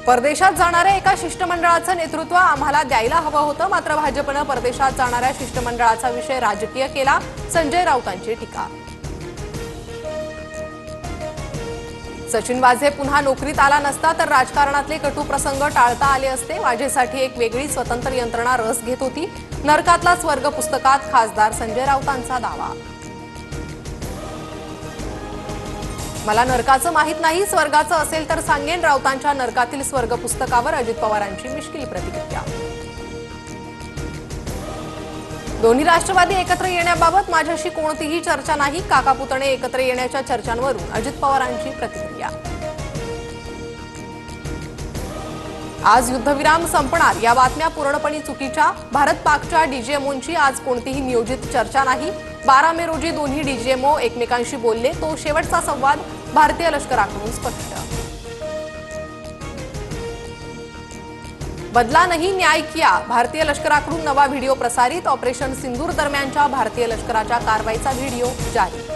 परदेशात जाणाऱ्या एका शिष्टमंडळाचं नेतृत्व आम्हाला द्यायला हवं होतं, मात्र भाजपनं परदेशात जाणाऱ्या शिष्टमंडळाचा विषय राजकीय केला. संजय राऊतांची टीका. सचिन वाझे पुन्हा नोकरीत आला नसता तर राजकारणातले कटू प्रसंग टाळता आले असते. वाझेसाठी एक वेगळी स्वतंत्र यंत्रणा रस घेत होती. नरकातला स्वर्ग पुस्तकात खासदार संजय राऊतांचा दावा. मला नरकाचं माहित नाही, स्वर्गाचं असेल तर सांगेन. राऊतांच्या नरकातील स्वर्ग पुस्तकावर अजित पवारांची मिश्किल प्रतिक्रिया. दोन्ही राष्ट्रवादी एकत्र येण्याबाबत माझ्याशी कोणतीही चर्चा नाही. काका पुतणे एकत्र येण्याच्या चर्चांवरून अजित पवारांची प्रतिक्रिया. आज युद्धविराम संपणार या बातम्या पूर्णपणे चुकीच्या. भारत पाकच्या डीजीएमओंची आज कोणतीही नियोजित चर्चा नाही. 12 मे रोजी दोन्ही डीजीएमओ एकमेकांशी बोलले. तो शेवटचा संवाद भारतीय लष्कराकडून स्पष्ट. बदला नाही, न्याय किया. भारतीय लष्कराकडून नवा व्हिडिओ प्रसारित. ऑपरेशन सिंदूर दरम्यानच्या भारतीय लष्कराच्या कारवाईचा व्हिडिओ जारी.